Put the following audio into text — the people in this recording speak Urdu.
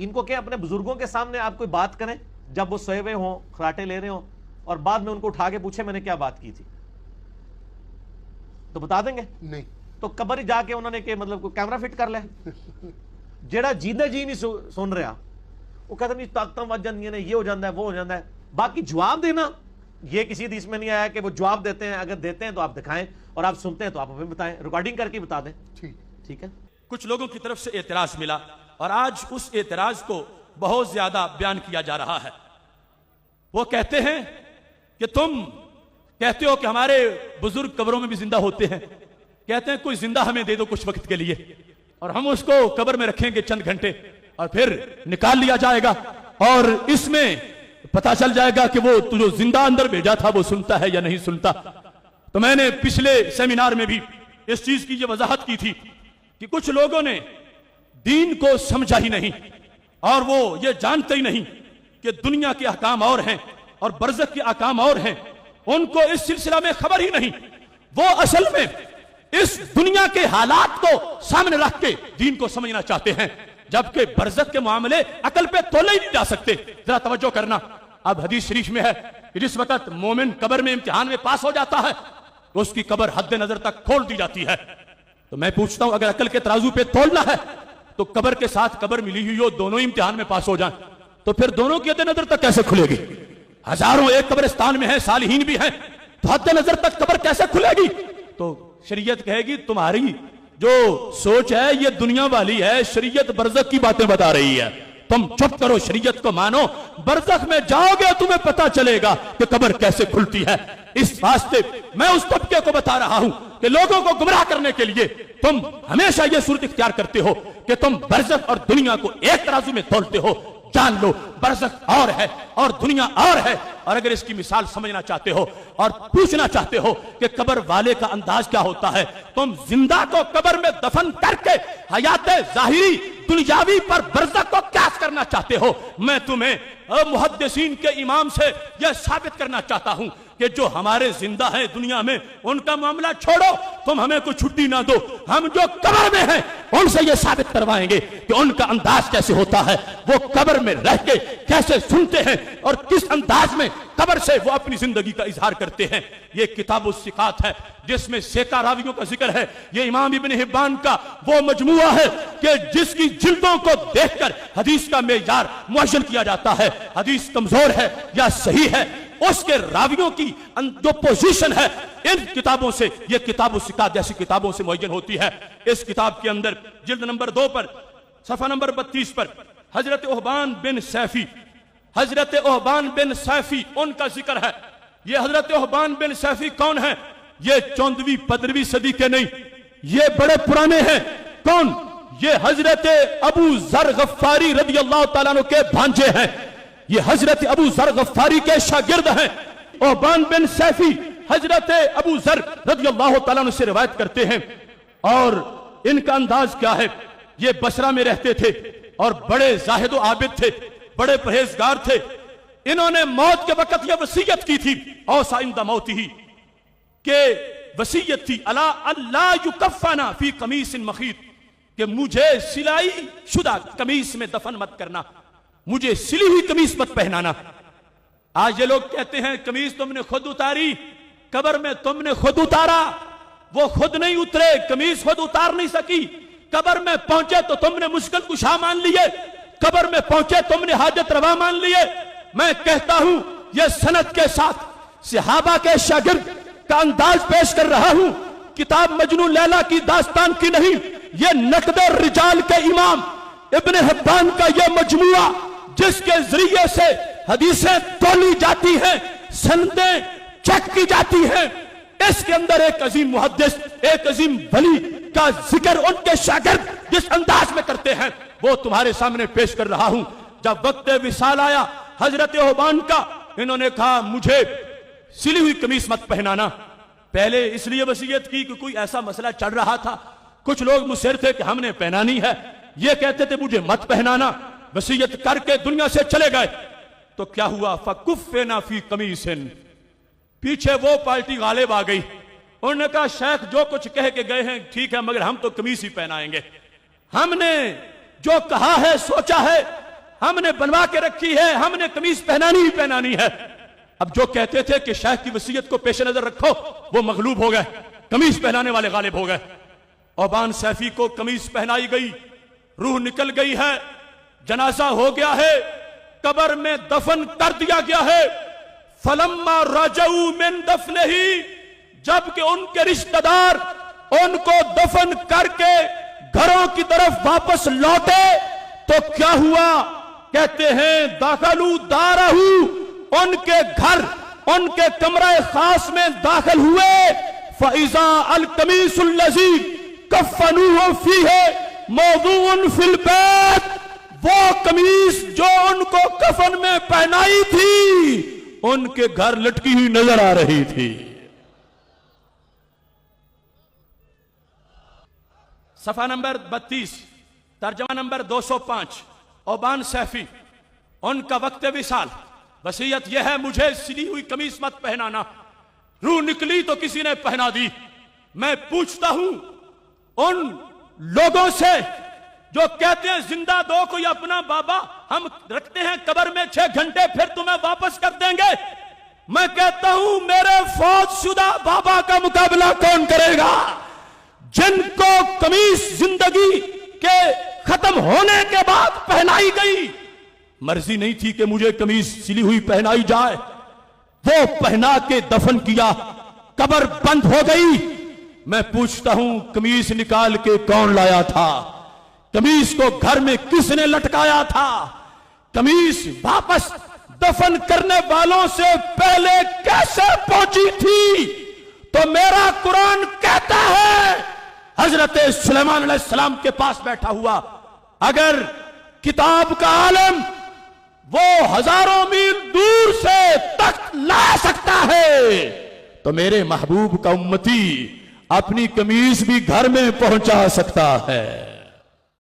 ان کو کہ اپنے بزرگوں کے سامنے آپ کوئی بات کریں جب وہ سوئے ہوئے ہوں، خراٹے لے رہے ہوں، اور بعد میں ان کو اٹھا کے پوچھے میں نے کیا بات کی تھی، تو بتا دیں گے؟ نہیں. تو قبر جا کے انہوں نے کہ مطلب کوئی کیمرہ فٹ کر لے جیڑا جیندے جی نہیں سن رہا وہ کہتا نہیں طاقتاں وج جاندیاں نے، یہ ہو جاندہ ہے وہ ہو جاندہ ہے. باقی جواب دینا یہ کسی حدیث میں نہیں آیا کہ وہ جواب دیتے ہیں. اگر دیتے ہیں تو آپ دکھائیں اور آپ سنتے ہیں تو آپ ہمیں بتائیں، ریکارڈنگ کر کے بتا دیں. ٹھیک ہے. کچھ لوگوں کی طرف سے اعتراض ملا اور آج اس اعتراض کو بہت زیادہ بیان کیا جا رہا ہے. وہ کہتے ہیں کہ تم کہتے ہو کہ ہمارے بزرگ قبروں میں بھی زندہ ہوتے ہیں. کہتے ہیں کوئی زندہ ہمیں دے دو کچھ وقت کے لیے اور ہم اس کو قبر میں رکھیں گے چند گھنٹے اور پھر نکال لیا جائے گا اور اس میں پتا چل جائے گا کہ وہ جو زندہ اندر بھیجا تھا وہ سنتا ہے یا نہیں سنتا. تو میں نے پچھلے سیمینار میں بھی اس چیز کی یہ وضاحت کی تھی کہ کچھ لوگوں نے دین کو سمجھا ہی نہیں اور وہ یہ جانتے ہی نہیں کہ دنیا کے احکام اور ہیں اور برزخ کے احکام اور ہیں. ان کو اس سلسلہ میں خبر ہی نہیں. وہ اصل میں اس دنیا کے حالات کو سامنے رکھ کے دین کو سمجھنا چاہتے ہیں جبکہ برزخ کے معاملے عقل پہ تولے ہی نہیں جا سکتے. ذرا توجہ کرنا. اب حدیث شریف میں ہے کہ جس وقت مومن قبر میں امتحان میں پاس ہو جاتا ہے تو اس کی قبر حد نظر تک کھول دی جاتی ہے. تو میں پوچھتا ہوں اگر عقل کے ترازو پہ تولنا ہے تو قبر کے ساتھ قبر ملی ہوئی ہو دونوں امتحان میں پاس ہو جائیں تو پھر دونوں کی حد نظر تک کیسے کھلے گی؟ ہزاروں ایک قبرستان میں ہیں، صالحین بھی ہیں، تو حد نظر تک قبر کیسے کھلے گی؟ تو شریعت کہے گی تمہاری جو سوچ ہے یہ دنیا والی ہے، شریعت برزخ کی باتیں بتا رہی ہے. تم چپ کرو، شریعت کو مانو. برزخ میں جاؤ گے تمہیں پتا چلے گا کہ قبر کیسے کھلتی ہے. اس واسطے میں اس طبقے کو بتا رہا ہوں کہ لوگوں کو گمراہ کرنے کے لیے تم ہمیشہ یہ صورت اختیار کرتے ہو کہ تم برزخ اور دنیا کو ایک ترازو میں تولتے ہو. جان لو برزخ اور ہے اور دنیا اور ہے. اور اگر اس کی مثال سمجھنا چاہتے ہو اور پوچھنا چاہتے ہو کہ قبر والے کا انداز کیا ہوتا ہے، تم زندہ کو قبر میں دفن کر کے حیات ظاہری دنیاوی پر برزخ کو قیاس کرنا چاہتے ہو. میں تمہیں محدثین کے امام سے یہ ثابت کرنا چاہتا ہوں کہ جو ہمارے زندہ ہیں دنیا میں ان کا معاملہ چھوڑو، تم ہمیں کوئی چھٹی نہ دو. ہم جو قبر میں ہیں ان سے یہ ثابت کروائیں گے کہ ان کا انداز کیسے ہوتا ہے، وہ قبر میں رہ کے کیسے سنتے ہیں اور کس انداز میں قبر سے وہ اپنی زندگی کا اظہار کرتے ہیں. یہ کتاب الثقات ہے جس میں سیکا راویوں کا ذکر ہے. یہ امام ابن حبان کا وہ مجموعہ ہے کہ جس کی جلدوں کو دیکھ کر حدیث کا معیار معین کیا جاتا ہے. حدیث کمزور ہے یا صحیح ہے اس کے راویوں کی جو پوزیشن ہے ان کتابوں سے، یہ کتاب الثقات جیسی کتابوں سے معین ہوتی ہے. اس کتاب کے اندر جلد نمبر 2 پر صفحہ نمبر 32 پر حضرت احبان بن سیفی ان کا ذکر ہے. یہ حضرت احبان بن سیفی کون ہیں؟ یہ 14ویں 15ویں صدی کے نہیں، یہ بڑے پرانے ہیں. کون؟ یہ حضرت ابو ذر غفاری رضی اللہ تعالیٰ عنہ کے بھانجے ہیں. یہ حضرت ابو ذر غفاری کے شاگرد ہیں. احبان بن سیفی حضرت ابو ذر رضی اللہ تعالیٰ عنہ سے روایت کرتے ہیں اور ان کا انداز کیا ہے؟ یہ بصرہ میں رہتے تھے اور بڑے زاہد و عابد تھے، بڑے پرہیزگار تھے. انہوں نے موت کے وقت یہ وصیت کی تھی اوصى عند موته کہ وصیت تھی اللہ یکفنا فی قمیص مخیط، کہ مجھے سلائی شدہ قمیص میں دفن مت کرنا، مجھے سلی ہوئی قمیص مت پہنانا. آج یہ لوگ کہتے ہیں قمیص تم نے خود اتاری، قبر میں تم نے خود اتارا. وہ خود نہیں اترے، قمیص خود اتار نہیں سکی. قبر میں پہنچے تو تم نے مشکل کشا مان لیے، قبر میں پہنچے تم نے حاجت روا مان لیے. میں کہتا ہوں یہ سند کے ساتھ صحابہ کے شاگرد کا انداز پیش کر رہا ہوں. کتاب مجنون لیلا کی داستان کی نہیں، یہ نقد رجال کے امام ابن حبان کا یہ مجموعہ جس کے ذریعے سے حدیثیں تولی جاتی ہیں، سندیں چیک کی جاتی ہیں. اس کے اندر ایک عظیم محدث، ایک عظیم ولی کا ذکر ان کے شاگرد جس انداز میں کرتے ہیں وہ تمہارے سامنے پیش کر رہا ہوں. جب وقت وصال آیا حضرت احبان کا، انہوں نے کہا مجھے سلی ہوئی قمیص مت پہنانا. پہلے اس لیے وصیت کی کہ کوئی ایسا مسئلہ چل رہا تھا، کچھ لوگ مصر تھے کہ ہم نے پہنانی ہے، یہ کہتے تھے مجھے مت پہنانا. وصیت کر کے دنیا سے چلے گئے تو کیا ہوا؟ فَكُفِّنَا فِي قَمِيصٍ، پیچھے وہ پارٹی غالب آ گئی. انہوں نے کہا شیخ جو کچھ کہہ کے گئے ہیں ٹھیک ہے، مگر ہم تو قمیص ہی پہنائیں گے. ہم نے جو کہا ہے سوچا ہے ہم نے بنوا کے رکھی ہے, ہم نے قمیص پہنانی ہی پہنانی ہے. اب جو کہتے تھے کہ شیخ کی وصیت کو پیش نظر رکھو, وہ مغلوب ہو گئے, قمیص پہنانے والے غالب ہو گئے. اوبان سیفی کو قمیص پہنائی گئی, روح نکل گئی ہے, جنازہ ہو گیا ہے, قبر میں دفن کر دیا گیا ہے. فلما رجعوا من دفنہ, جب کہ ان کے رشتہ دار ان کو دفن کر کے گھروں کی طرف واپس لوٹے تو کیا ہوا؟ کہتے ہیں داخلوا دارہ, ان کے گھر, ان کے کمرہ خاص میں داخل ہوئے. فَإِذَا الْقَمِيصُ الَّذِي كَفَّنُوهُ فِيهِ مَوْضُوعٌ فِي الْبَيْتِ, وہ قمیص جو ان کو کفن میں پہنائی تھی ان کے گھر لٹکی ہوئی نظر آ رہی تھی. صفحہ نمبر 32, ترجمہ نمبر 205. اوبان سیفی, ان کا وقت وصال, وصیت یہ ہے مجھے سلی ہوئی قمیص مت پہنانا. روح نکلی تو کسی نے پہنا دی. میں پوچھتا ہوں ان لوگوں سے جو کہتے ہیں زندہ دو کوئی اپنا بابا, ہم رکھتے ہیں قبر میں 6 گھنٹے پھر تمہیں واپس کر دیں گے. میں کہتا ہوں میرے فوت شدہ بابا کا مقابلہ کون کرے گا؟ جن کو قمیص زندگی کے ختم ہونے کے بعد پہنائی گئی, مرضی نہیں تھی کہ مجھے قمیص سلی ہوئی پہنائی جائے, وہ پہنا کے دفن کیا, قبر بند ہو گئی. میں پوچھتا ہوں قمیص نکال کے کون لایا تھا؟ قمیص کو گھر میں کس نے لٹکایا تھا؟ قمیص واپس دفن کرنے والوں سے پہلے کیسے پہنچی تھی؟ تو میرا قرآن کہتا ہے حضرت سلیمان علیہ السلام کے پاس بیٹھا ہوا اگر کتاب کا عالم وہ ہزاروں میل دور سے تخت لا سکتا ہے تو میرے محبوب کا امتی اپنی قمیص بھی گھر میں پہنچا سکتا ہے.